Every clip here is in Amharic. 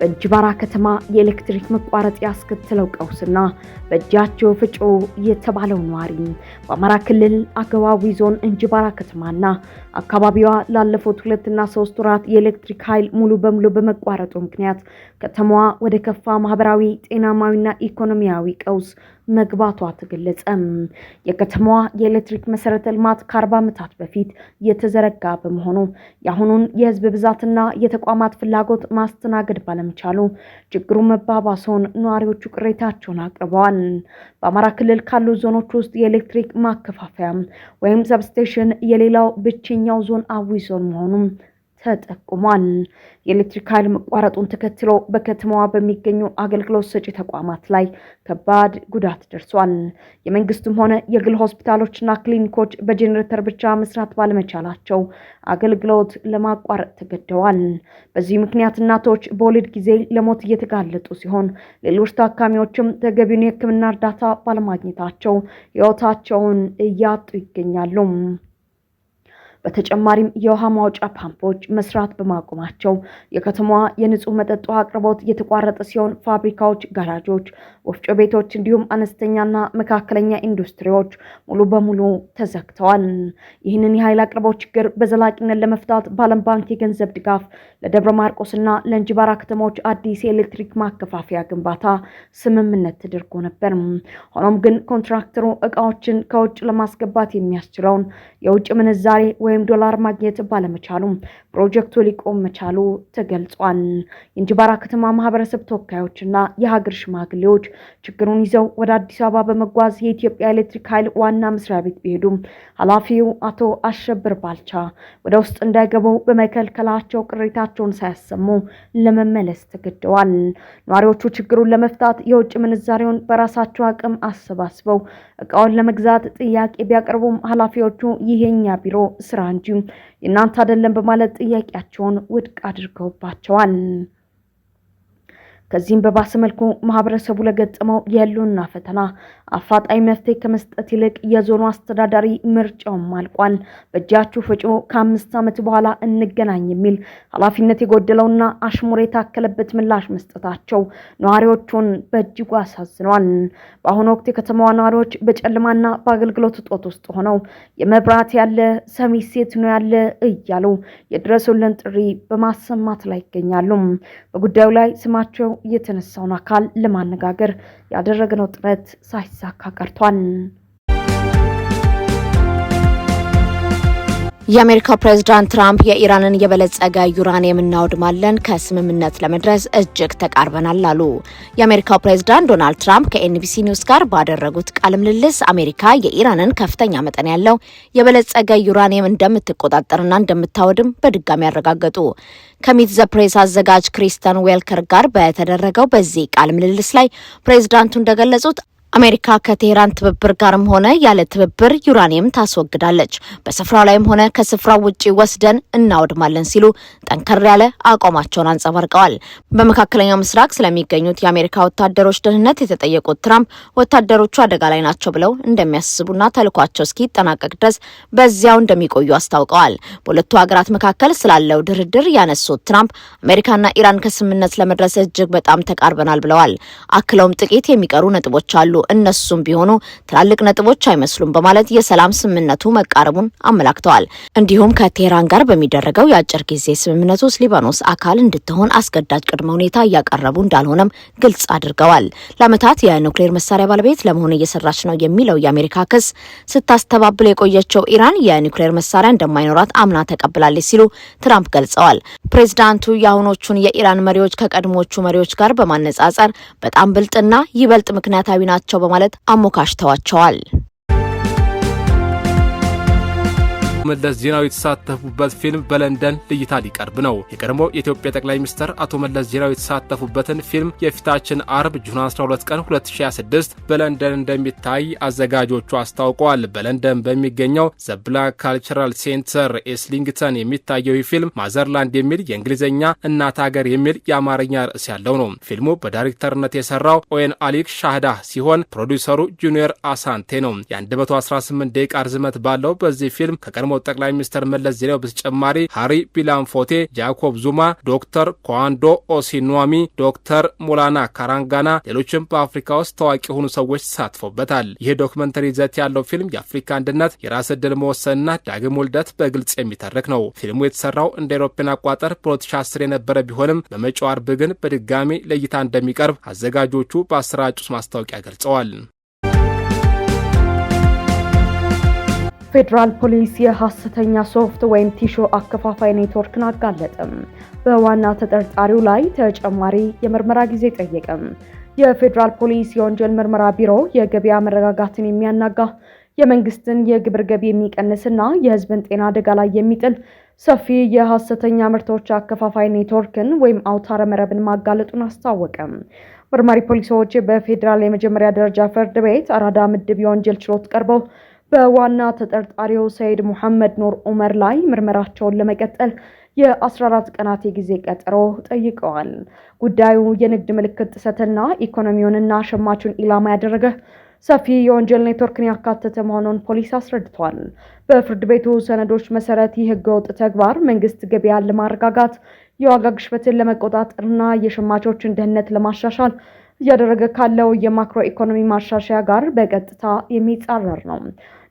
በእንጅባራ ከተማ የኤሌክትሪክ መቋረጥ ያስከተለው ቀውስና በእጃቸው ፍጮ የተባለው ነዋሪ በአማራ ክልል አገዋዊ ዞን እንጅባራ ከተማና አካባቢዋ ላለፉት 2 እና 3 ወራት የኤሌክትሪክ ኃይል ሙሉ በሙሉ በመቋረጡ ምክንያት ከተማዋ ወደ ከፋ ማህበራዊ ጤናማዊና ኢኮኖሚያዊ ቀውስ መግባቷ ተገለጸ። የከተማዋ የኤሌክትሪክ መሰረተ ልማት ከ40 ዓመታት በፊት የተዘረጋ በመሆኑ የአሁኑን የህዝብ ብዛትና የተቋማት ፍላጎት ማስተናገድ ባለመቻሉ ችግሩ መባባሱን ነዋሪዎቹ ቅሬታቸውን አቅርበዋል። በአማራ ክልል ካሉ ዞኖች ውስጥ የኤሌክትሪክ ማከፋፈያ ወይም ሰብስቴሽን የሌላው ብቸኛው ዞን አዊ ዞን መሆኑን ተጠቁሟል። የኤሌክትሪክ ኃይል መቋረጡን ተከትሎ በከተማዋ በሚገኙ አገልግሎት ሰጪ ተቋማት ላይ ከባድ ጉዳት ደርሷል። የመንግስትም ሆነ የግል ሆስፒታሎችና ክሊኒኮች በጄኔሬተር ብቻ መስራት ባለመቻላቸው አገልግሎት ለማቋረጥ ተገደዋል። በዚህ ምክንያት እናቶች በወሊድ ጊዜ ለሞት እየተጋለጡ ሲሆን ሌሎች ታካሚዎችም ተገቢውን የሕክምና እርዳታ ባለማግኘታቸው ሕይወታቸውን እያጡ ይገኛሉ። በተጨማሪም የውሃ ማውጫ ፓምፖች መስራት በማቆማቸው የከተማዋ የንጹህ መጠጥ ውሃ አቅርቦት የተቋረጠ ሲሆን ፋብሪካዎች፣ ጋራጆች፣ ወፍጮ ቤቶች እንዲሁም አነስተኛና መካከለኛ ኢንዱስትሪዎች ሙሉ በሙሉ ተዘግተዋል። ይህንን የኃይል አቅርቦት ችግር በዘላቂነት ለመፍታት በዓለም ባንክ የገንዘብ ድጋፍ ለደብረ ማርቆስና ለእንጅባራ ከተሞች አዲስ የኤሌክትሪክ ማከፋፈያ ግንባታ ስምምነት ተደርጎ ነበር። ሆኖም ግን ኮንትራክተሩ እቃዎችን ከውጭ ለማስገባት የሚያስችለውን የውጭ ምንዛሬ ወይም ዶላር ማግኘት ባለመቻሉ ፕሮጀክቱ ሊቆም መቻሉ ተገልጿል። የእንጅባራ ከተማ ማህበረሰብ ተወካዮችና የሀገር ሽማግሌዎች ችግሩን ይዘው ወደ አዲስ አበባ በመጓዝ የኢትዮጵያ ኤሌክትሪክ ኃይል ዋና መስሪያ ቤት ቢሄዱም ኃላፊው አቶ አሸብር ባልቻ ወደ ውስጥ እንዳይገቡ በመከልከላቸው ቅሬታቸውን ሳያሰሙ ለመመለስ ተገደዋል። ነዋሪዎቹ ችግሩን ለመፍታት የውጭ ምንዛሬውን በራሳቸው አቅም አሰባስበው እቃውን ለመግዛት ጥያቄ ቢያቀርቡም ኃላፊዎቹ ይሄኛ ቢሮ ስራ እንጂ የእናንተ አይደለም በማለት ጥያቄያቸውን ውድቅ አድርገውባቸዋል። ከዚህም በባሰ መልኩ ማህበረሰቡ ለገጠመው የህልውና ፈተና አፋጣኝ መፍትሄ ከመስጠት ይልቅ የዞኑ አስተዳዳሪ ምርጫውን ማልቋል፣ በእጃችሁ ፍጩ፣ ከ5 ዓመት በኋላ እንገናኝ የሚል ኃላፊነት የጎደለውና አሽሙር የታከለበት ምላሽ መስጠታቸው ነዋሪዎቹን በእጅጉ አሳዝኗል። በአሁኑ ወቅት የከተማዋ ነዋሪዎች በጨለማና በአገልግሎት እጦት ውስጥ ሆነው የመብራት ያለ ሰሚ ሴት ነው ያለ እያሉ የድረሱልን ጥሪ በማሰማት ላይ ይገኛሉ። በጉዳዩ ላይ ስማቸው የተነሳውን አካል ለማነጋገር ያደረግነው ጥረት ሳይሳካ ቀርቷል። የአሜሪካው ፕሬዝዳንት ትራምፕ የኢራንን የበለጸገ ዩራኒየም እናወድማለን ከስምምነት ለመድረስ እጅግ ተቃርበናል አሉ። የአሜሪካው ፕሬዝዳንት ዶናልድ ትራምፕ ከኤንቢሲ ኒውስ ጋር ባደረጉት ቃለ ምልልስ አሜሪካ የኢራንን ከፍተኛ መጠን ያለው የበለጸገ ዩራኒየም እንደምትቆጣጠርና እንደምታወድም በድጋሚ ያረጋገጡ። ከሚት ዘ ፕሬስ አዘጋጅ ክሪስተን ዌልከር ጋር በተደረገው በዚህ ቃለ ምልልስ ላይ ፕሬዝዳንቱ እንደገለጹት አሜሪካ ከቴህራን ትብብር ጋርም ሆነ ያለ ትብብር ዩራኒየም ታስወግዳለች፣ በስፍራው ላይም ሆነ ከስፍራው ውጪ ወስደን እናወድማለን ሲሉ ጠንከር ያለ አቋማቸውን አንጸባርቀዋል። በመካከለኛው ምስራቅ ስለሚገኙት የአሜሪካ ወታደሮች ደህንነት የተጠየቁት ትራምፕ ወታደሮቹ አደጋ ላይ ናቸው ብለው እንደሚያስቡና ተልኳቸው እስኪጠናቀቅ ድረስ በዚያው እንደሚቆዩ አስታውቀዋል። በሁለቱ ሀገራት መካከል ስላለው ድርድር ያነሱት ትራምፕ አሜሪካና ኢራን ከስምምነት ለመድረስ እጅግ በጣም ተቃርበናል ብለዋል። አክለውም ጥቂት የሚቀሩ ነጥቦች አሉ፣ እነሱም ቢሆኑ ትላልቅ ነጥቦች አይመስሉም በማለት የሰላም ስምምነቱ መቃረቡን አመላክተዋል። እንዲሁም ከቴህራን ጋር በሚደረገው የአጭር ጊዜ ስምምነት ውስጥ ሊባኖስ አካል እንድትሆን አስገዳጅ ቅድመ ሁኔታ እያቀረቡ እንዳልሆነም ግልጽ አድርገዋል። ለዓመታት የኑክሌር መሳሪያ ባለቤት ለመሆን እየሰራች ነው የሚለው የአሜሪካ ክስ ስታስተባብል የቆየችው ኢራን የኑክሌር መሳሪያ እንደማይኖራት አምና ተቀብላለች ሲሉ ትራምፕ ገልጸዋል። ፕሬዝዳንቱ የአሁኖቹን የኢራን መሪዎች ከቀድሞቹ መሪዎች ጋር በማነጻጸር በጣም ብልጥና ይበልጥ ምክንያታዊ ናቸው በማለት አሞካሽተዋቸዋል። መለስ ዜናዊ የተሳተፉበት ፊልም በለንደን ለእይታ ሊቀርብ ነው። የቀድሞ የኢትዮጵያ ጠቅላይ ሚኒስትር አቶ መለስ ዜናዊ የተሳተፉበትን ፊልም የፊታችን አርብ ጁን 12 ቀን 2026 በለንደን እንደሚታይ አዘጋጆቹ አስታውቀዋል። በለንደን በሚገኘው ዘ ብላክ ካልቸራል ሴንተር ኢስሊንግተን የሚታየው ፊልም ማዘርላንድ የሚል የእንግሊዝኛ እናት ሀገር የሚል የአማርኛ ርዕስ ያለው ነው። ፊልሙ በዳይሬክተርነት የሰራው ኦዌን አሊክ ሻህዳ ሲሆን ፕሮዲውሰሩ ጁኒየር አሳንቴ ነው። የ118 ደቂቃ ርዝመት ባለው በዚህ ፊልም ከቀድሞ ከቀድሞው ጠቅላይ ሚኒስትር መለስ ዜናዊ በተጨማሪ ሃሪ ቢላንፎቴ፣ ጃኮብ ዙማ፣ ዶክተር ኳንዶ ኦሲንዋሚ፣ ዶክተር ሙላና ካራንጋና ሌሎችም በአፍሪካ ውስጥ ታዋቂ የሆኑ ሰዎች ተሳትፎበታል። ይህ ዶክመንተሪ ይዘት ያለው ፊልም የአፍሪካ አንድነት፣ የራስ ዕድል መወሰንና ዳግም ውልደት በግልጽ የሚተርክ ነው። ፊልሙ የተሰራው እንደ አውሮፓውያን አቆጣጠር በ2010 የነበረ ቢሆንም በመጪው አርብ ግን በድጋሚ ለእይታ እንደሚቀርብ አዘጋጆቹ በአሰራጩት ማስታወቂያ ገልጸዋል። ፌዴራል ፖሊስ የሐሰተኛ ሶፍት ወይም ቲሾ አከፋፋይ ኔትወርክን አጋለጠም። በዋና ተጠርጣሪው ላይ ተጨማሪ የምርመራ ጊዜ ጠየቀም። የፌዴራል ፖሊስ የወንጀል ምርመራ ቢሮ የገበያ መረጋጋትን የሚያናጋ የመንግስትን የግብር ገቢ የሚቀንስና የሕዝብን ጤና አደጋ ላይ የሚጥል ሰፊ የሐሰተኛ ምርቶች አከፋፋይ ኔትወርክን ወይም አውታረ መረብን ማጋለጡን አስታወቀም። መርማሪ ፖሊሶች በፌዴራል የመጀመሪያ ደረጃ ፍርድ ቤት አራዳ ምድብ የወንጀል ችሎት ቀርበው በዋና ተጠርጣሪው ሰይድ ሙሐመድ ኑር ዑመር ላይ ምርመራቸውን ለመቀጠል የ14 ቀናት የጊዜ ቀጠሮ ጠይቀዋል። ጉዳዩ የንግድ ምልክት ጥሰትና ኢኮኖሚውንና ሸማቹን ኢላማ ያደረገ ሰፊ የወንጀል ኔትወርክን ያካተተ መሆኑን ፖሊስ አስረድቷል። በፍርድ ቤቱ ሰነዶች መሰረት ይህ ህገወጥ ተግባር መንግስት ገበያን ለማረጋጋት፣ የዋጋ ግሽበትን ለመቆጣጠርና የሸማቾችን ደህንነት ለማሻሻል እያደረገ ካለው የማክሮ ኢኮኖሚ ማሻሻያ ጋር በቀጥታ የሚጻረር ነው።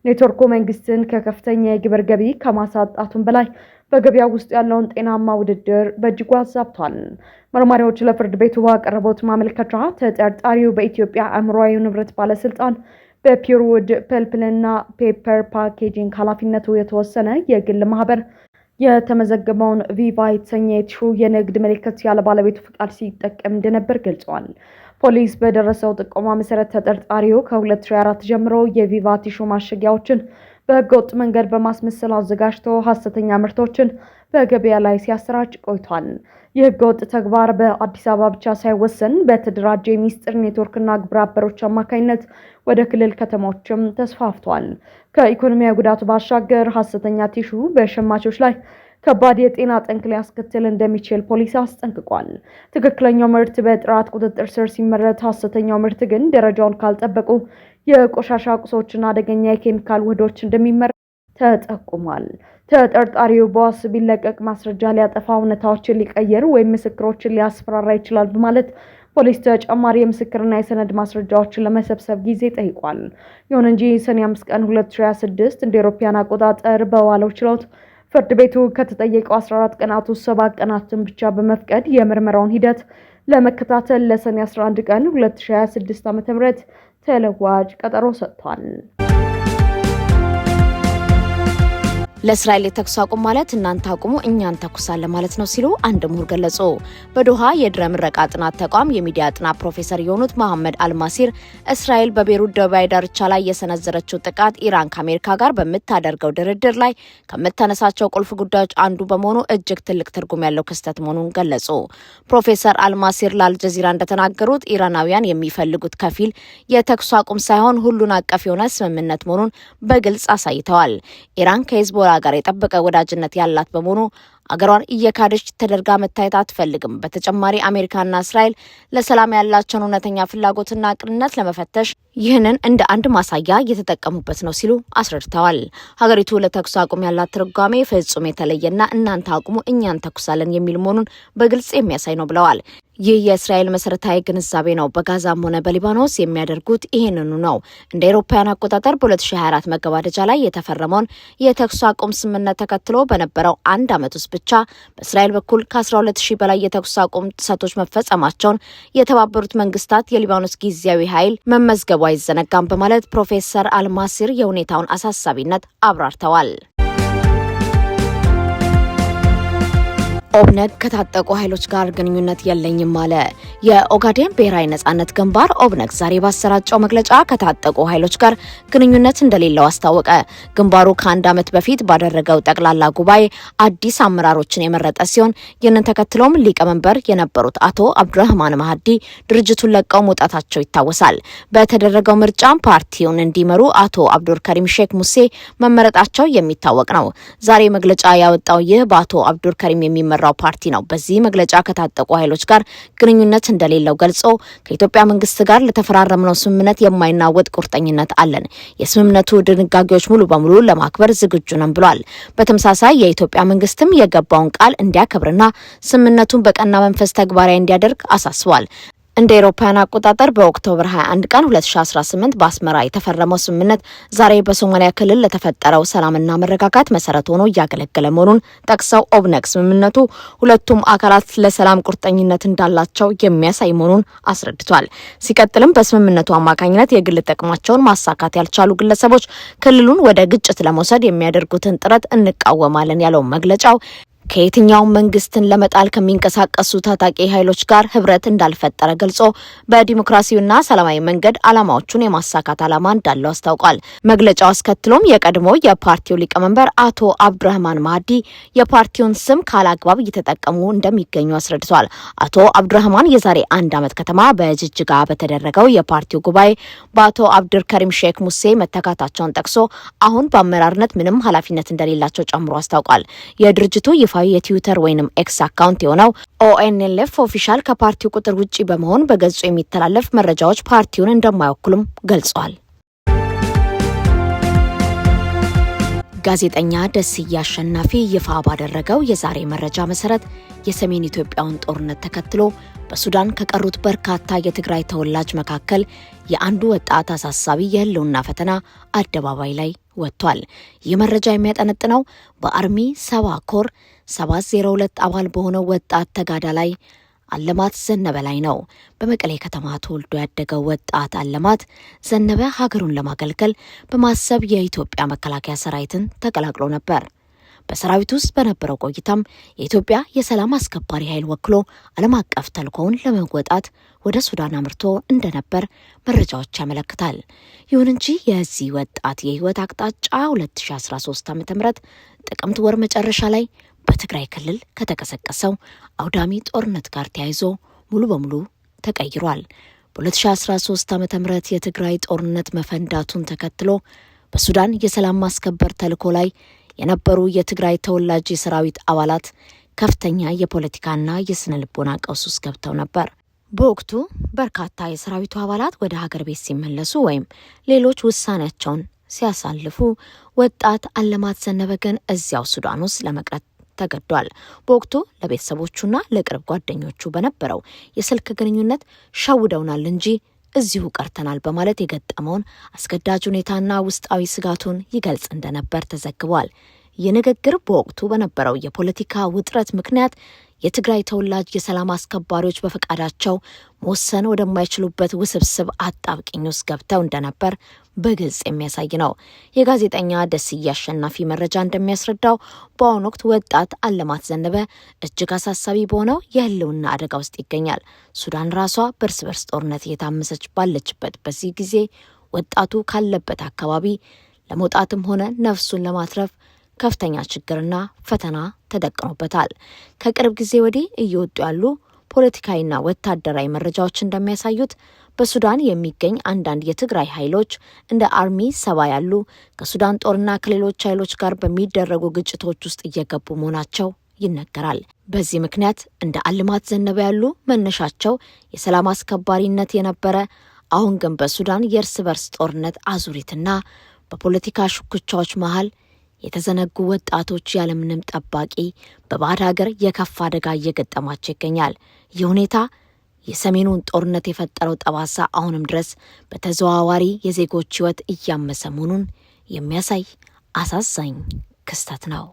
ኔትወርኩ መንግስትን ከከፍተኛ የግብር ገቢ ከማሳጣቱም በላይ በገበያ ውስጥ ያለውን ጤናማ ውድድር በእጅጉ አዛብቷል። መርማሪዎች ለፍርድ ቤቱ ባቀረቡት ማመልከቻ ተጠርጣሪው በኢትዮጵያ አእምሯዊ ንብረት ባለስልጣን በፒርውድ ፐልፕልና ፔፐር ፓኬጂንግ ኃላፊነቱ የተወሰነ የግል ማህበር የተመዘገበውን ቪቫ የተሰኘ ቲሹ የንግድ ምልክት ያለ ባለቤቱ ፍቃድ ሲጠቀም እንደነበር ገልጸዋል። ፖሊስ በደረሰው ጥቆማ መሰረት ተጠርጣሪው ከ2004 ጀምሮ የቪቫ ቲሹ ማሸጊያዎችን በህገወጥ መንገድ በማስመሰል አዘጋጅቶ ሐሰተኛ ምርቶችን በገበያ ላይ ሲያሰራጭ ቆይቷል። ይህ ህገወጥ ተግባር በአዲስ አበባ ብቻ ሳይወሰን በተደራጀ የሚስጥር ኔትወርክና ግብረ አበሮች አማካኝነት ወደ ክልል ከተሞችም ተስፋፍቷል። ከኢኮኖሚያዊ ጉዳቱ ባሻገር ሐሰተኛ ቲሹ በሸማቾች ላይ ከባድ የጤና ጠንቅ ሊያስከትል እንደሚችል ፖሊስ አስጠንቅቋል። ትክክለኛው ምርት በጥራት ቁጥጥር ስር ሲመረት፣ ሐሰተኛው ምርት ግን ደረጃውን ካልጠበቁ የቆሻሻ ቁሶችና አደገኛ የኬሚካል ውህዶች እንደሚመረት ተጠቁሟል። ተጠርጣሪው በዋስ ቢለቀቅ ማስረጃ ሊያጠፋ፣ እውነታዎችን ሊቀይር ወይም ምስክሮችን ሊያስፈራራ ይችላል በማለት ፖሊስ ተጨማሪ የምስክርና የሰነድ ማስረጃዎችን ለመሰብሰብ ጊዜ ጠይቋል። ይሁን እንጂ ሰኔ 5 ቀን 2026 እንደ አውሮፓውያን አቆጣጠር በዋለው ችሎት ፍርድ ቤቱ ከተጠየቀው 14 ቀናት ውስጥ 7 ቀናትን ብቻ በመፍቀድ የምርመራውን ሂደት ለመከታተል ለሰኔ 11 ቀን 2026 ዓ.ም ተለዋጭ ቀጠሮ ሰጥቷል። ለእስራኤል የተኩስ አቁም ማለት እናንተ አቁሙ እኛ እንተኩሳለን ማለት ነው ሲሉ አንድ ምሁር ገለጹ። በዶሃ የድህረ ምረቃ ጥናት ተቋም የሚዲያ ጥናት ፕሮፌሰር የሆኑት መሐመድ አልማሲር እስራኤል በቤሩት ደቡባዊ ዳርቻ ላይ የሰነዘረችው ጥቃት ኢራን ከአሜሪካ ጋር በምታደርገው ድርድር ላይ ከምታነሳቸው ቁልፍ ጉዳዮች አንዱ በመሆኑ እጅግ ትልቅ ትርጉም ያለው ክስተት መሆኑን ገለጹ። ፕሮፌሰር አልማሲር ለአልጀዚራ እንደተናገሩት ኢራናውያን የሚፈልጉት ከፊል የተኩስ አቁም ሳይሆን ሁሉን አቀፍ የሆነ ስምምነት መሆኑን በግልጽ አሳይተዋል። ኢራን ከሂዝቦላ ጋር የጠበቀ ወዳጅነት ያላት በመሆኑ አገሯን እየካደች ተደርጋ መታየት አትፈልግም። በተጨማሪ አሜሪካና እስራኤል ለሰላም ያላቸውን እውነተኛ ፍላጎትና ቅንነት ለመፈተሽ ይህንን እንደ አንድ ማሳያ እየተጠቀሙበት ነው ሲሉ አስረድተዋል። ሀገሪቱ ለተኩስ አቁም ያላት ትርጓሜ ፍጹም የተለየና እናንተ አቁሙ እኛ እንተኩሳለን የሚል መሆኑን በግልጽ የሚያሳይ ነው ብለዋል። ይህ የእስራኤል መሰረታዊ ግንዛቤ ነው። በጋዛም ሆነ በሊባኖስ የሚያደርጉት ይህንኑ ነው። እንደ አውሮፓውያን አቆጣጠር በ2024 መገባደጃ ላይ የተፈረመውን የተኩስ አቁም ስምምነት ተከትሎ በነበረው አንድ ዓመት ውስጥ ብቻ በእስራኤል በኩል ከ12000 በላይ የተኩስ አቁም ጥሰቶች መፈጸማቸውን የተባበሩት መንግስታት የሊባኖስ ጊዜያዊ ኃይል መመዝገቡ አይዘነጋም በማለት ፕሮፌሰር አልማሲር የሁኔታውን አሳሳቢነት አብራርተዋል። ኦብነግ ከታጠቁ ኃይሎች ጋር ግንኙነት የለኝም አለ። የኦጋዴን ብሔራዊ ነጻነት ግንባር ኦብነግ ዛሬ ባሰራጨው መግለጫ ከታጠቁ ኃይሎች ጋር ግንኙነት እንደሌለው አስታወቀ። ግንባሩ ከአንድ ዓመት በፊት ባደረገው ጠቅላላ ጉባኤ አዲስ አመራሮችን የመረጠ ሲሆን ይህንን ተከትሎም ሊቀመንበር የነበሩት አቶ አብዱራህማን ማህዲ ድርጅቱን ለቀው መውጣታቸው ይታወሳል። በተደረገው ምርጫም ፓርቲውን እንዲመሩ አቶ አብዱር ከሪም ሼክ ሙሴ መመረጣቸው የሚታወቅ ነው። ዛሬ መግለጫ ያወጣው ይህ በአቶ አብዱር ከሪም የሚመራ የሚመራው ፓርቲ ነው በዚህ መግለጫ ከታጠቁ ኃይሎች ጋር ግንኙነት እንደሌለው ገልጾ ከኢትዮጵያ መንግስት ጋር ለተፈራረምነው ስምምነት የማይናወጥ ቁርጠኝነት አለን፣ የስምምነቱ ድንጋጌዎች ሙሉ በሙሉ ለማክበር ዝግጁ ነን ብሏል። በተመሳሳይ የኢትዮጵያ መንግስትም የገባውን ቃል እንዲያከብርና ስምምነቱን በቀና መንፈስ ተግባራዊ እንዲያደርግ አሳስቧል። እንደ አውሮፓውያን አቆጣጠር በኦክቶበር 21 ቀን 2018 በአስመራ የተፈረመው ስምምነት ዛሬ በሶማሊያ ክልል ለተፈጠረው ሰላምና መረጋጋት መሰረት ሆኖ እያገለገለ መሆኑን ጠቅሰው ኦብነግ ስምምነቱ ሁለቱም አካላት ለሰላም ቁርጠኝነት እንዳላቸው የሚያሳይ መሆኑን አስረድቷል። ሲቀጥልም በስምምነቱ አማካኝነት የግል ጥቅማቸውን ማሳካት ያልቻሉ ግለሰቦች ክልሉን ወደ ግጭት ለመውሰድ የሚያደርጉትን ጥረት እንቃወማለን ያለው መግለጫው ከየትኛው መንግስትን ለመጣል ከሚንቀሳቀሱ ታጣቂ ኃይሎች ጋር ህብረት እንዳልፈጠረ ገልጾ በዲሞክራሲውና ሰላማዊ መንገድ አላማዎቹን የማሳካት አላማ እንዳለው አስታውቋል። መግለጫው አስከትሎም የቀድሞ የፓርቲው ሊቀመንበር አቶ አብዱራህማን ማህዲ የፓርቲውን ስም ካላግባብ እየተጠቀሙ እንደሚገኙ አስረድቷል። አቶ አብዱራህማን የዛሬ 1 ዓመት ከተማ በጅጅጋ በተደረገው የፓርቲው ጉባኤ በአቶ አብዱልከሪም ሼክ ሙሴ መተካታቸውን ጠቅሶ አሁን በአመራርነት ምንም ኃላፊነት እንደሌላቸው ጨምሮ አስታውቋል። የድርጅቱ የትዊተር ወይንም ኤክስ አካውንት የሆነው ኦኤንኤልኤፍ ኦፊሻል ከፓርቲው ቁጥር ውጪ በመሆን በገጹ የሚተላለፍ መረጃዎች ፓርቲውን እንደማይወክሉም ገልጿል። ጋዜጠኛ ደስዬ አሸናፊ ይፋ ባደረገው የዛሬ መረጃ መሰረት የሰሜን ኢትዮጵያውን ጦርነት ተከትሎ በሱዳን ከቀሩት በርካታ የትግራይ ተወላጅ መካከል የአንዱ ወጣት አሳሳቢ የህልውና ፈተና አደባባይ ላይ ወጥቷል። ይህ መረጃ የሚያጠነጥነው በአርሚ 7 ኮር 702 አባል በሆነው ወጣት ተጋዳላይ አለማት ዘነበ ላይ ነው። በመቀሌ ከተማ ተወልዶ ያደገው ወጣት አለማት ዘነበ ሀገሩን ለማገልገል በማሰብ የኢትዮጵያ መከላከያ ሰራዊትን ተቀላቅሎ ነበር። በሰራዊት ውስጥ በነበረው ቆይታም የኢትዮጵያ የሰላም አስከባሪ ኃይል ወክሎ ዓለም አቀፍ ተልእኮውን ለመወጣት ወደ ሱዳን አምርቶ እንደነበር መረጃዎች ያመለክታል። ይሁን እንጂ የዚህ ወጣት የህይወት አቅጣጫ 2013 ዓ.ም ጥቅምት ወር መጨረሻ ላይ በትግራይ ክልል ከተቀሰቀሰው አውዳሚ ጦርነት ጋር ተያይዞ ሙሉ በሙሉ ተቀይሯል። በ2013 ዓ.ም የትግራይ ጦርነት መፈንዳቱን ተከትሎ በሱዳን የሰላም ማስከበር ተልእኮ ላይ የነበሩ የትግራይ ተወላጅ የሰራዊት አባላት ከፍተኛ የፖለቲካና የስነ ልቦና ቀውስ ውስጥ ገብተው ነበር። በወቅቱ በርካታ የሰራዊቱ አባላት ወደ ሀገር ቤት ሲመለሱ ወይም ሌሎች ውሳኔያቸውን ሲያሳልፉ፣ ወጣት አለማት ዘነበ ግን እዚያው ሱዳን ውስጥ ለመቅረት ተገዷል። በወቅቱ ለቤተሰቦቹና ለቅርብ ጓደኞቹ በነበረው የስልክ ግንኙነት ሸውደውናል እንጂ እዚሁ ቀርተናል በማለት የገጠመውን አስገዳጅ ሁኔታና ውስጣዊ ስጋቱን ይገልጽ እንደነበር ተዘግቧል። የንግግር በወቅቱ በነበረው የፖለቲካ ውጥረት ምክንያት የትግራይ ተወላጅ የሰላም አስከባሪዎች በፈቃዳቸው መወሰን ወደማይችሉበት ውስብስብ አጣብቂኝ ውስጥ ገብተው እንደነበር በግልጽ የሚያሳይ ነው። የጋዜጠኛ ደስዬ አሸናፊ መረጃ እንደሚያስረዳው በአሁኑ ወቅት ወጣት አለማት ዘነበ እጅግ አሳሳቢ በሆነው የህልውና አደጋ ውስጥ ይገኛል። ሱዳን ራሷ በእርስ በርስ ጦርነት እየታመሰች ባለችበት በዚህ ጊዜ ወጣቱ ካለበት አካባቢ ለመውጣትም ሆነ ነፍሱን ለማትረፍ ከፍተኛ ችግርና ፈተና ተደቅኖበታል። ከቅርብ ጊዜ ወዲህ እየወጡ ያሉ ፖለቲካዊና ወታደራዊ መረጃዎች እንደሚያሳዩት በሱዳን የሚገኝ አንዳንድ የትግራይ ኃይሎች እንደ አርሚ 7 ያሉ ከሱዳን ጦርና ከሌሎች ኃይሎች ጋር በሚደረጉ ግጭቶች ውስጥ እየገቡ መሆናቸው ይነገራል። በዚህ ምክንያት እንደ አለማት ዘነበ ያሉ መነሻቸው የሰላም አስከባሪነት የነበረ አሁን ግን በሱዳን የእርስ በርስ ጦርነት አዙሪትና በፖለቲካ ሽኩቻዎች መሃል የተዘነጉ ወጣቶች ያለምንም ጠባቂ በባዕድ ሀገር የከፋ አደጋ እየገጠማቸው ይገኛል። ይህ ሁኔታ የሰሜኑን ጦርነት የፈጠረው ጠባሳ አሁንም ድረስ በተዘዋዋሪ የዜጎች ሕይወት እያመሰ መሆኑን የሚያሳይ አሳዛኝ ክስተት ነው።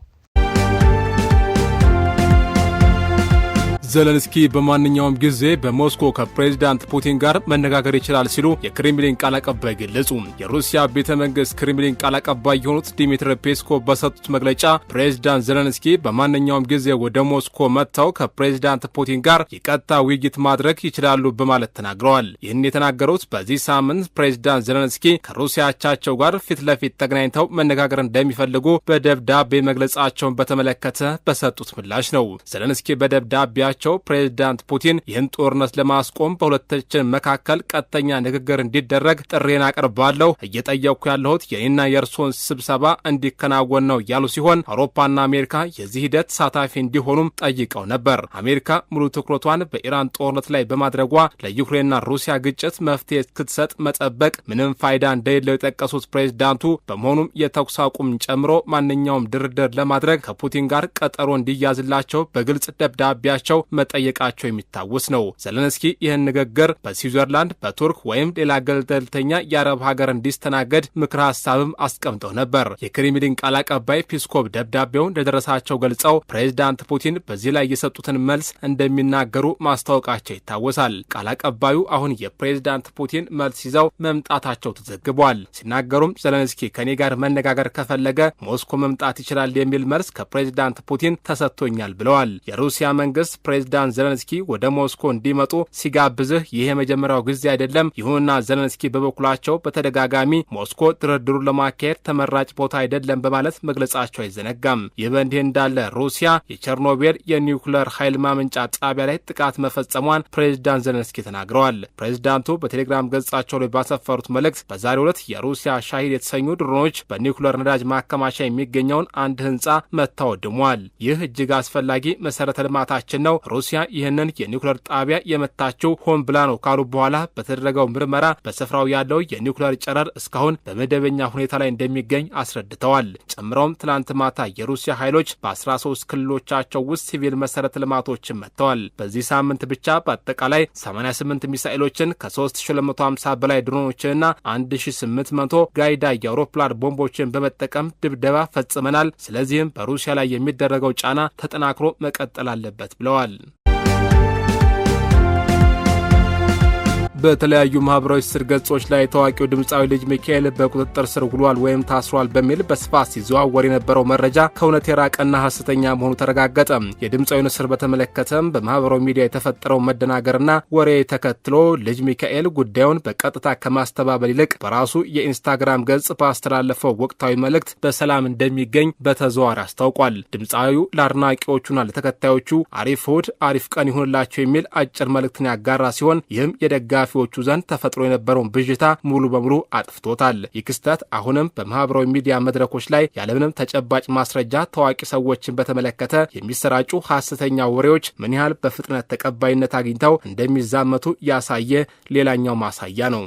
ዘለንስኪ በማንኛውም ጊዜ በሞስኮ ከፕሬዝዳንት ፑቲን ጋር መነጋገር ይችላል ሲሉ የክሬምሊን ቃል አቀባይ ገለጹ። የሩሲያ ቤተ መንግስት ክሬምሊን ቃል አቀባይ የሆኑት ዲሚትሪ ፔስኮቭ በሰጡት መግለጫ ፕሬዝዳንት ዘለንስኪ በማንኛውም ጊዜ ወደ ሞስኮ መጥተው ከፕሬዝዳንት ፑቲን ጋር የቀጥታ ውይይት ማድረግ ይችላሉ በማለት ተናግረዋል። ይህን የተናገሩት በዚህ ሳምንት ፕሬዝዳንት ዘለንስኪ ከሩሲያ አቻቸው ጋር ፊት ለፊት ተገናኝተው መነጋገር እንደሚፈልጉ በደብዳቤ መግለጻቸውን በተመለከተ በሰጡት ምላሽ ነው። ዘለንስኪ በደብዳቤያቸው ያላቸው ፕሬዝዳንት ፑቲን ይህን ጦርነት ለማስቆም በሁለታችን መካከል ቀጥተኛ ንግግር እንዲደረግ ጥሬን አቀርባለሁ። እየጠየቅኩ ያለሁት የኔና የእርሶን ስብሰባ እንዲከናወን ነው ያሉ ሲሆን አውሮፓና አሜሪካ የዚህ ሂደት ተሳታፊ እንዲሆኑም ጠይቀው ነበር። አሜሪካ ሙሉ ትኩረቷን በኢራን ጦርነት ላይ በማድረጓ ለዩክሬንና ሩሲያ ግጭት መፍትሄ እስክትሰጥ መጠበቅ ምንም ፋይዳ እንደሌለው የጠቀሱት ፕሬዝዳንቱ በመሆኑም የተኩስ አቁም ጨምሮ ማንኛውም ድርድር ለማድረግ ከፑቲን ጋር ቀጠሮ እንዲያዝላቸው በግልጽ ደብዳቤያቸው መጠየቃቸው የሚታወስ ነው። ዘለንስኪ ይህን ንግግር በስዊዘርላንድ፣ በቱርክ ወይም ሌላ ገለልተኛ የአረብ ሀገር እንዲስተናገድ ምክረ ሀሳብም አስቀምጠው ነበር። የክሬምሊን ቃል አቀባይ ፒስኮቭ ደብዳቤውን እንደደረሳቸው ገልጸው ፕሬዝዳንት ፑቲን በዚህ ላይ የሰጡትን መልስ እንደሚናገሩ ማስታወቃቸው ይታወሳል። ቃል አቀባዩ አሁን የፕሬዝዳንት ፑቲን መልስ ይዘው መምጣታቸው ተዘግቧል። ሲናገሩም ዘለንስኪ ከኔ ጋር መነጋገር ከፈለገ ሞስኮ መምጣት ይችላል የሚል መልስ ከፕሬዝዳንት ፑቲን ተሰጥቶኛል ብለዋል። የሩሲያ መንግስት ፕሬዝዳንት ዘለንስኪ ወደ ሞስኮ እንዲመጡ ሲጋብዝህ ይህ የመጀመሪያው ጊዜ አይደለም። ይሁንና ዘለንስኪ በበኩላቸው በተደጋጋሚ ሞስኮ ድርድሩን ለማካሄድ ተመራጭ ቦታ አይደለም በማለት መግለጻቸው አይዘነጋም። ይህ በእንዲህ እንዳለ ሩሲያ የቸርኖቤል የኒውክሌር ኃይል ማመንጫ ጣቢያ ላይ ጥቃት መፈጸሟን ፕሬዝዳንት ዘለንስኪ ተናግረዋል። ፕሬዝዳንቱ በቴሌግራም ገጻቸው ላይ ባሰፈሩት መልእክት በዛሬው ዕለት የሩሲያ ሻሂድ የተሰኙ ድሮኖች በኒውክሌር ነዳጅ ማከማቻ የሚገኘውን አንድ ህንጻ መትተው ወድመዋል። ይህ እጅግ አስፈላጊ መሰረተ ልማታችን ነው። ሩሲያ ይህንን የኒውክሌር ጣቢያ የመታችው ሆን ብላ ነው ካሉ በኋላ በተደረገው ምርመራ በስፍራው ያለው የኒውክሌር ጨረር እስካሁን በመደበኛ ሁኔታ ላይ እንደሚገኝ አስረድተዋል። ጨምረውም ትናንት ማታ የሩሲያ ኃይሎች በ13 ክልሎቻቸው ውስጥ ሲቪል መሰረተ ልማቶችን መትተዋል። በዚህ ሳምንት ብቻ በአጠቃላይ 88 ሚሳኤሎችን ከ3250 በላይ ድሮኖችንና 1800 ጋይዳ የአውሮፕላን ቦምቦችን በመጠቀም ድብደባ ፈጽመናል። ስለዚህም በሩሲያ ላይ የሚደረገው ጫና ተጠናክሮ መቀጠል አለበት ብለዋል። በተለያዩ ማህበራዊ ስር ገጾች ላይ ታዋቂው ድምፃዊ ልጅ ሚካኤል በቁጥጥር ስር ውሏል ወይም ታስሯል በሚል በስፋት ሲዘዋወር የነበረው መረጃ ከእውነት የራቀና ሐሰተኛ መሆኑ ተረጋገጠ። የድምፃዊውን እስር በተመለከተም በማህበራዊ ሚዲያ የተፈጠረው መደናገርና ወሬ ተከትሎ ልጅ ሚካኤል ጉዳዩን በቀጥታ ከማስተባበል ይልቅ በራሱ የኢንስታግራም ገጽ ባስተላለፈው ወቅታዊ መልእክት በሰላም እንደሚገኝ በተዘዋዋሪ አስታውቋል። ድምፃዊው ለአድናቂዎቹና ለተከታዮቹ አሪፍ እሁድ፣ አሪፍ ቀን ይሁንላቸው የሚል አጭር መልእክትን ያጋራ ሲሆን ይህም የደጋፊዎቹ ዘንድ ተፈጥሮ የነበረውን ብዥታ ሙሉ በሙሉ አጥፍቶታል። ይህ ክስተት አሁንም በማህበራዊ ሚዲያ መድረኮች ላይ ያለምንም ተጨባጭ ማስረጃ ታዋቂ ሰዎችን በተመለከተ የሚሰራጩ ሐሰተኛ ወሬዎች ምን ያህል በፍጥነት ተቀባይነት አግኝተው እንደሚዛመቱ ያሳየ ሌላኛው ማሳያ ነው።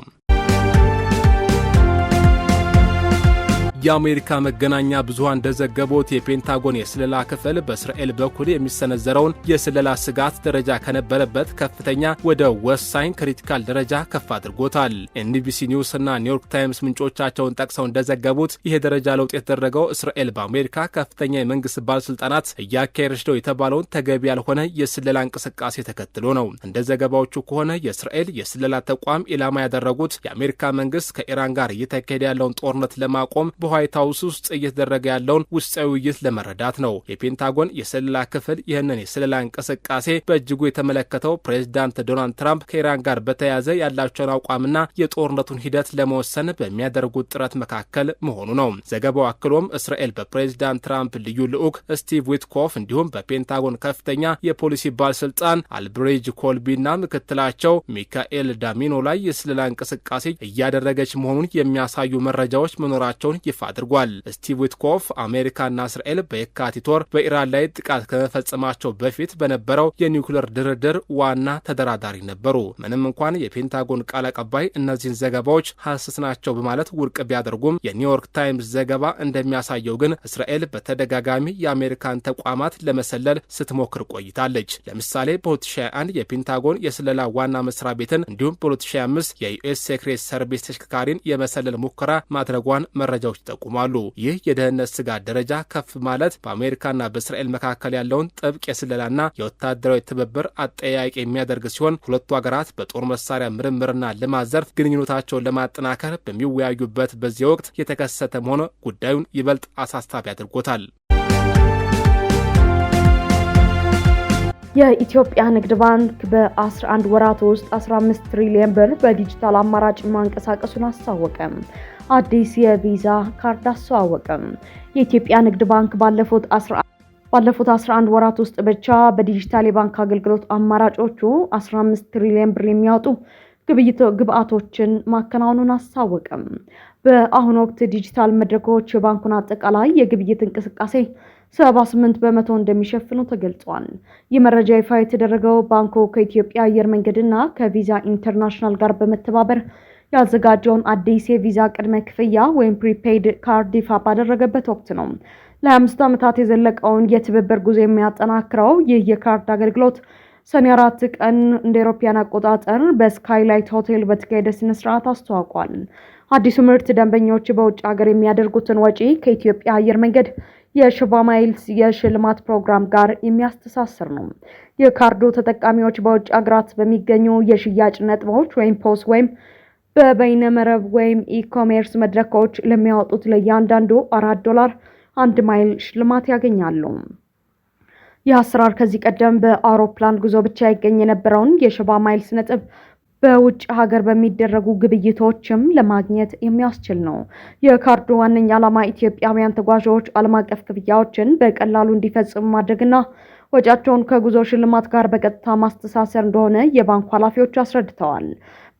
የአሜሪካ መገናኛ ብዙሃን እንደዘገቡት የፔንታጎን የስለላ ክፍል በእስራኤል በኩል የሚሰነዘረውን የስለላ ስጋት ደረጃ ከነበረበት ከፍተኛ ወደ ወሳኝ ክሪቲካል ደረጃ ከፍ አድርጎታል። ኤንቢሲ ኒውስ እና ኒውዮርክ ታይምስ ምንጮቻቸውን ጠቅሰው እንደዘገቡት ይህ ደረጃ ለውጥ የተደረገው እስራኤል በአሜሪካ ከፍተኛ የመንግስት ባለስልጣናት እያካሄደች ነው የተባለውን ተገቢ ያልሆነ የስለላ እንቅስቃሴ ተከትሎ ነው። እንደ ዘገባዎቹ ከሆነ የእስራኤል የስለላ ተቋም ኢላማ ያደረጉት የአሜሪካ መንግስት ከኢራን ጋር እየተካሄደ ያለውን ጦርነት ለማቆም ዋይት ሀውስ ውስጥ እየተደረገ ያለውን ውስጣዊ ውይይት ለመረዳት ነው። የፔንታጎን የስለላ ክፍል ይህንን የስለላ እንቅስቃሴ በእጅጉ የተመለከተው ፕሬዝዳንት ዶናልድ ትራምፕ ከኢራን ጋር በተያያዘ ያላቸውን አቋምና የጦርነቱን ሂደት ለመወሰን በሚያደርጉት ጥረት መካከል መሆኑ ነው። ዘገባው አክሎም እስራኤል በፕሬዝዳንት ትራምፕ ልዩ ልዑክ ስቲቭ ዊትኮፍ እንዲሁም በፔንታጎን ከፍተኛ የፖሊሲ ባለስልጣን አልብሬጅ ኮልቢና ምክትላቸው ሚካኤል ዳሚኖ ላይ የስለላ እንቅስቃሴ እያደረገች መሆኑን የሚያሳዩ መረጃዎች መኖራቸውን ይፋ አድርጓል። ስቲቭ ዊትኮፍ አሜሪካና እስራኤል በየካቲት ወር በኢራን ላይ ጥቃት ከመፈጸማቸው በፊት በነበረው የኒውክሌር ድርድር ዋና ተደራዳሪ ነበሩ። ምንም እንኳን የፔንታጎን ቃል አቀባይ እነዚህን ዘገባዎች ሐሰት ናቸው በማለት ውድቅ ቢያደርጉም የኒውዮርክ ታይምስ ዘገባ እንደሚያሳየው ግን እስራኤል በተደጋጋሚ የአሜሪካን ተቋማት ለመሰለል ስትሞክር ቆይታለች። ለምሳሌ በ2021 የፔንታጎን የስለላ ዋና መስሪያ ቤትን እንዲሁም በ2025 የዩኤስ ሴክሬት ሰርቪስ ተሽከርካሪን የመሰለል ሙከራ ማድረጓን መረጃዎች ይጠቁማሉ። ይህ የደህንነት ስጋት ደረጃ ከፍ ማለት በአሜሪካና በእስራኤል መካከል ያለውን ጥብቅ የስለላና የወታደራዊ ትብብር አጠያያቂ የሚያደርግ ሲሆን ሁለቱ ሀገራት በጦር መሳሪያ ምርምርና ልማት ዘርፍ ግንኙነታቸውን ለማጠናከር በሚወያዩበት በዚህ ወቅት የተከሰተ መሆኑ ጉዳዩን ይበልጥ አሳሳቢ አድርጎታል። የኢትዮጵያ ንግድ ባንክ በ11 ወራት ውስጥ 15 ትሪሊዮን ብር በዲጂታል አማራጭ ማንቀሳቀሱን አስታወቀ። አዲስ የቪዛ ካርድ አስተዋወቀ። የኢትዮጵያ ንግድ ባንክ ባለፉት ባለፉት 11 ወራት ውስጥ ብቻ በዲጂታል የባንክ አገልግሎት አማራጮቹ 15 ትሪሊዮን ብር የሚያወጡ ግብአቶችን ማከናወኑን አስታወቀም። በአሁኑ ወቅት ዲጂታል መድረኮች የባንኩን አጠቃላይ የግብይት እንቅስቃሴ 78 በመቶ እንደሚሸፍኑ ተገልጿል። ይህ መረጃ ይፋ የተደረገው ባንኩ ከኢትዮጵያ አየር መንገድና ከቪዛ ኢንተርናሽናል ጋር በመተባበር ያዘጋጀውን አዲስ የቪዛ ቅድመ ክፍያ ወይም ፕሪፔይድ ካርድ ይፋ ባደረገበት ወቅት ነው። ለ25 ዓመታት የዘለቀውን የትብብር ጉዞ የሚያጠናክረው ይህ የካርድ አገልግሎት ሰኔ 4 ቀን እንደ አውሮፓውያን አቆጣጠር በስካይላይት ሆቴል በተካሄደ ስነ ስርዓት አስተዋውቋል። አዲሱ ምርት ደንበኞች በውጭ ሀገር የሚያደርጉትን ወጪ ከኢትዮጵያ አየር መንገድ የሸባ ማይልስ የሽልማት ፕሮግራም ጋር የሚያስተሳስር ነው። የካርዱ ተጠቃሚዎች በውጭ ሀገራት በሚገኙ የሽያጭ ነጥቦች ወይም ፖስ ወይም በበይነመረብ ወይም ኢኮሜርስ መድረኮች ለሚያወጡት ለእያንዳንዱ $4 1 ማይል ሽልማት ያገኛሉ። ይህ አሰራር ከዚህ ቀደም በአውሮፕላን ጉዞ ብቻ ይገኝ የነበረውን የሸባ ማይልስ ነጥብ በውጭ ሀገር በሚደረጉ ግብይቶችም ለማግኘት የሚያስችል ነው። የካርዱ ዋነኛ ዓላማ ኢትዮጵያውያን ተጓዦች ዓለም አቀፍ ክፍያዎችን በቀላሉ እንዲፈጽሙ ማድረግና ወጪያቸውን ከጉዞ ሽልማት ጋር በቀጥታ ማስተሳሰር እንደሆነ የባንኩ ኃላፊዎች አስረድተዋል።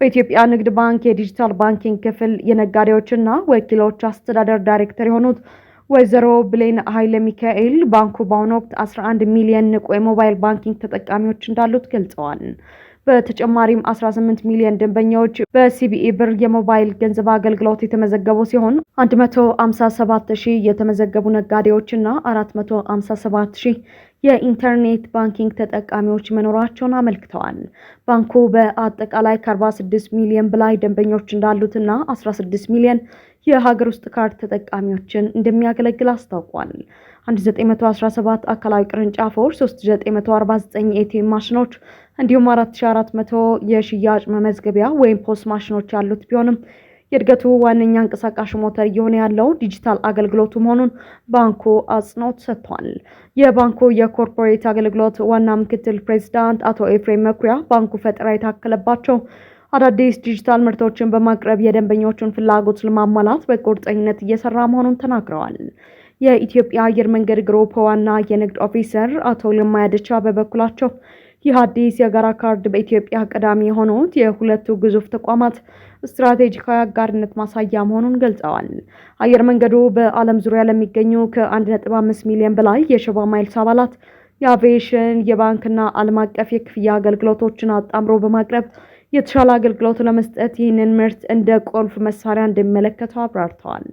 በኢትዮጵያ ንግድ ባንክ የዲጂታል ባንኪንግ ክፍል የነጋዴዎችና ወኪሎች አስተዳደር ዳይሬክተር የሆኑት ወይዘሮ ብሌን ኃይለ ሚካኤል ባንኩ በአሁኑ ወቅት 11 ሚሊዮን ንቁ የሞባይል ባንኪንግ ተጠቃሚዎች እንዳሉት ገልጸዋል። በተጨማሪም 18 ሚሊዮን ደንበኞች በሲቢኢ ብር የሞባይል ገንዘብ አገልግሎት የተመዘገቡ ሲሆን 157,000 የተመዘገቡ ነጋዴዎችና 457,000 የኢንተርኔት ባንኪንግ ተጠቃሚዎች መኖራቸውን አመልክተዋል። ባንኩ በአጠቃላይ ከ46 ሚሊዮን በላይ ደንበኞች እንዳሉትና 16 ሚሊዮን የሀገር ውስጥ ካርድ ተጠቃሚዎችን እንደሚያገለግል አስታውቋል። 1917 አካላዊ ቅርንጫፎች፣ 3949 ኤቲኤም ማሽኖች እንዲሁም 4400 የሽያጭ መመዝገቢያ ወይም ፖስ ማሽኖች ያሉት ቢሆንም የእድገቱ ዋነኛ እንቀሳቃሽ ሞተር እየሆነ ያለው ዲጂታል አገልግሎቱ መሆኑን ባንኩ አጽንኦት ሰጥቷል። የባንኩ የኮርፖሬት አገልግሎት ዋና ምክትል ፕሬዚዳንት አቶ ኤፍሬም መኩሪያ ባንኩ ፈጠራ የታከለባቸው አዳዲስ ዲጂታል ምርቶችን በማቅረብ የደንበኞቹን ፍላጎት ለማሟላት በቁርጠኝነት እየሰራ መሆኑን ተናግረዋል። የኢትዮጵያ አየር መንገድ ግሩፕ ዋና የንግድ ኦፊሰር አቶ ለማ ያደቻ በበኩላቸው ይህ አዲስ የጋራ ካርድ በኢትዮጵያ ቀዳሚ የሆኑት የሁለቱ ግዙፍ ተቋማት ስትራቴጂካዊ አጋርነት ማሳያ መሆኑን ገልጸዋል። አየር መንገዱ በዓለም ዙሪያ ለሚገኙ ከ1.5 ሚሊዮን በላይ የሸባ ማይልስ አባላት የአቪዬሽን፣ የባንክና ዓለም አቀፍ የክፍያ አገልግሎቶችን አጣምሮ በማቅረብ የተሻለ አገልግሎት ለመስጠት ይህንን ምርት እንደ ቁልፍ መሳሪያ እንደሚመለከተው አብራርተዋል።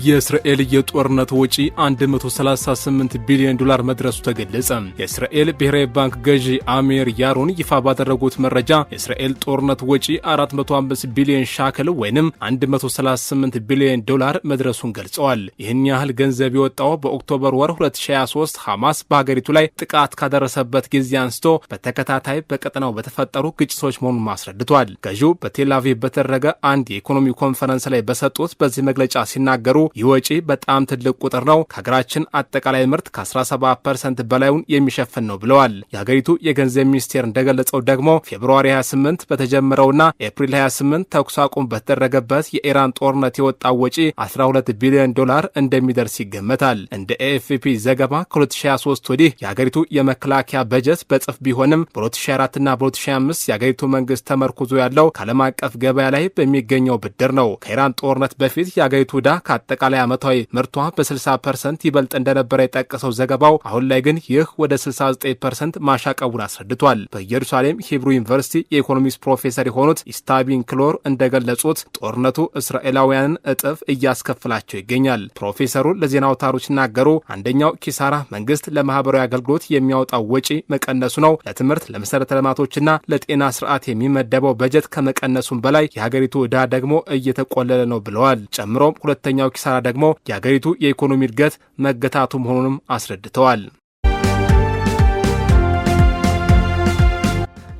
የእስራኤል የጦርነት ወጪ $138 ቢሊዮን መድረሱ ተገለጸ። የእስራኤል ብሔራዊ ባንክ ገዢ አሜር ያሮን ይፋ ባደረጉት መረጃ የእስራኤል ጦርነት ወጪ 405 ቢሊዮን ሻክል ወይንም $138 ቢሊዮን መድረሱን ገልጸዋል። ይህን ያህል ገንዘብ የወጣው በኦክቶበር ወር 2023 ሐማስ በሀገሪቱ ላይ ጥቃት ካደረሰበት ጊዜ አንስቶ በተከታታይ በቀጠናው በተፈጠሩ ግጭቶች መሆኑን አስረድቷል። ገዢው በቴል አቪቭ በተደረገ አንድ የኢኮኖሚ ኮንፈረንስ ላይ በሰጡት በዚህ መግለጫ ሲናገሩ ይህ ወጪ በጣም ትልቅ ቁጥር ነው፣ ከሀገራችን አጠቃላይ ምርት ከ17% በላዩን የሚሸፍን ነው ብለዋል። የሀገሪቱ የገንዘብ ሚኒስቴር እንደገለጸው ደግሞ ፌብሩዋሪ 28 በተጀመረውና ኤፕሪል 28 ተኩስ አቁም በተደረገበት የኢራን ጦርነት የወጣው ወጪ $12 ቢሊዮን እንደሚደርስ ይገመታል። እንደ ኤኤፍፒ ዘገባ ከ2023 ወዲህ የሀገሪቱ የመከላከያ በጀት በጽፍ ቢሆንም በ2004 እና በ2005 የሀገሪቱ መንግስት ተመርኩዞ ያለው ከዓለም አቀፍ ገበያ ላይ በሚገኘው ብድር ነው። ከኢራን ጦርነት በፊት የሀገሪቱ ዕዳ አጠቃላይ ዓመታዊ ምርቷ በ60% ይበልጥ እንደነበረ የጠቀሰው ዘገባው አሁን ላይ ግን ይህ ወደ 69% ማሻቀቡን አስረድቷል። በኢየሩሳሌም ሂብሩ ዩኒቨርሲቲ የኢኮኖሚክስ ፕሮፌሰር የሆኑት ኢስታቢን ክሎር እንደገለጹት ጦርነቱ እስራኤላውያንን እጥፍ እያስከፍላቸው ይገኛል። ፕሮፌሰሩ ለዜና አውታሮች ሲናገሩ አንደኛው ኪሳራ መንግስት ለማህበራዊ አገልግሎት የሚያወጣው ወጪ መቀነሱ ነው። ለትምህርት፣ ለመሰረተ ልማቶችና ለጤና ስርዓት የሚመደበው በጀት ከመቀነሱም በላይ የሀገሪቱ ዕዳ ደግሞ እየተቆለለ ነው ብለዋል። ጨምሮም ሁለተኛው ኪሳራ ደግሞ የሀገሪቱ የኢኮኖሚ እድገት መገታቱ መሆኑንም አስረድተዋል።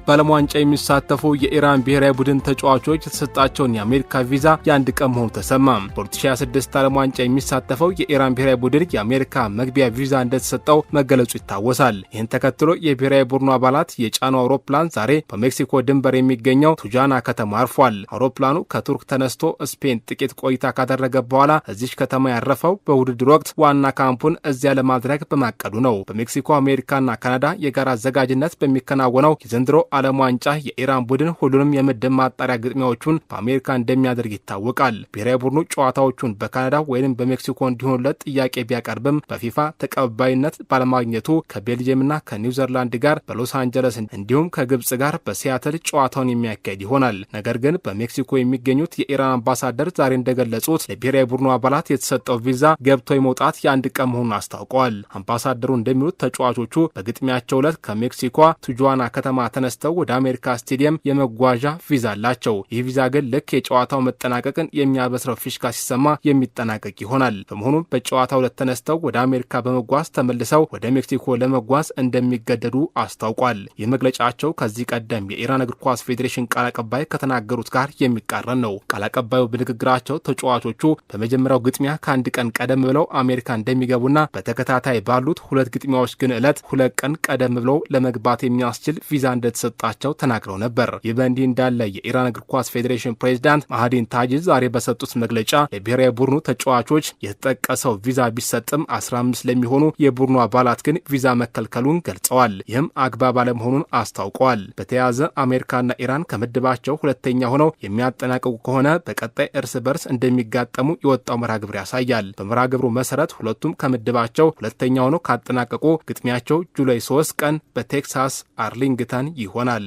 በዓለም ዋንጫ የሚሳተፉ የኢራን ብሔራዊ ቡድን ተጫዋቾች የተሰጣቸውን የአሜሪካ ቪዛ የአንድ ቀን መሆኑ ተሰማ። በ2026 ዓለም ዋንጫ የሚሳተፈው የኢራን ብሔራዊ ቡድን የአሜሪካ መግቢያ ቪዛ እንደተሰጠው መገለጹ ይታወሳል። ይህን ተከትሎ የብሔራዊ ቡድኑ አባላት የጫነው አውሮፕላን ዛሬ በሜክሲኮ ድንበር የሚገኘው ቱጃና ከተማ አርፏል። አውሮፕላኑ ከቱርክ ተነስቶ ስፔን ጥቂት ቆይታ ካደረገ በኋላ እዚች ከተማ ያረፈው በውድድር ወቅት ዋና ካምፑን እዚያ ለማድረግ በማቀዱ ነው። በሜክሲኮ አሜሪካና ካናዳ የጋራ አዘጋጅነት በሚከናወነው የዘንድሮ ዓለም ዋንጫ የኢራን ቡድን ሁሉንም የምድብ ማጣሪያ ግጥሚያዎቹን በአሜሪካ እንደሚያደርግ ይታወቃል። ብሔራዊ ቡድኑ ጨዋታዎቹን በካናዳ ወይም በሜክሲኮ እንዲሆኑለት ጥያቄ ቢያቀርብም በፊፋ ተቀባይነት ባለማግኘቱ ከቤልጅየምና ከኒውዚላንድ ጋር በሎስ አንጀለስ እንዲሁም ከግብጽ ጋር በሲያትል ጨዋታውን የሚያካሄድ ይሆናል። ነገር ግን በሜክሲኮ የሚገኙት የኢራን አምባሳደር ዛሬ እንደገለጹት ለብሔራዊ ቡድኑ አባላት የተሰጠው ቪዛ ገብቶ የመውጣት የአንድ ቀን መሆኑን አስታውቀዋል። አምባሳደሩ እንደሚሉት ተጫዋቾቹ በግጥሚያቸው ዕለት ከሜክሲኮ ቱጁዋና ከተማ ተነስተው ወደ አሜሪካ ስቴዲየም የመጓዣ ቪዛ አላቸው። ይህ ቪዛ ግን ልክ የጨዋታው መጠናቀቅን የሚያበስረው ፊሽካ ሲሰማ የሚጠናቀቅ ይሆናል። በመሆኑም በጨዋታው ዕለት ተነስተው ወደ አሜሪካ በመጓዝ ተመልሰው ወደ ሜክሲኮ ለመጓዝ እንደሚገደዱ አስታውቋል። ይህ መግለጫቸው ከዚህ ቀደም የኢራን እግር ኳስ ፌዴሬሽን ቃል አቀባይ ከተናገሩት ጋር የሚቃረን ነው። ቃል አቀባዩ በንግግራቸው ተጫዋቾቹ በመጀመሪያው ግጥሚያ ከአንድ ቀን ቀደም ብለው አሜሪካ እንደሚገቡና በተከታታይ ባሉት ሁለት ግጥሚያዎች ግን ዕለት ሁለት ቀን ቀደም ብለው ለመግባት የሚያስችል ቪዛ እንደተሰጣቸው ተናግረው ነበር። ይህ በእንዲህ እንዳለ የኢራን እግር ኳስ ፌዴሬሽን ፕሬዝዳንት ማህዲን ታጂዝ ዛሬ በሰጡት መግለጫ ለብሔራዊ ቡድኑ ተጫዋቾች የተጠቀሰው ቪዛ ቢሰጥም 15 ለሚሆኑ የቡድኑ አባላት ግን ቪዛ መከልከሉን ገልጸዋል። ይህም አግባብ አለመሆኑን አስታውቀዋል። በተያያዘ አሜሪካና ኢራን ከምድባቸው ሁለተኛ ሆነው የሚያጠናቅቁ ከሆነ በቀጣይ እርስ በርስ እንደሚጋጠሙ የወጣው መርሃ ግብር ያሳያል። በመርሃ ግብሩ መሰረት ሁለቱም ከምድባቸው ሁለተኛ ሆነው ካጠናቀቁ ግጥሚያቸው ጁላይ 3 ቀን በቴክሳስ አርሊንግተን ይሆናል።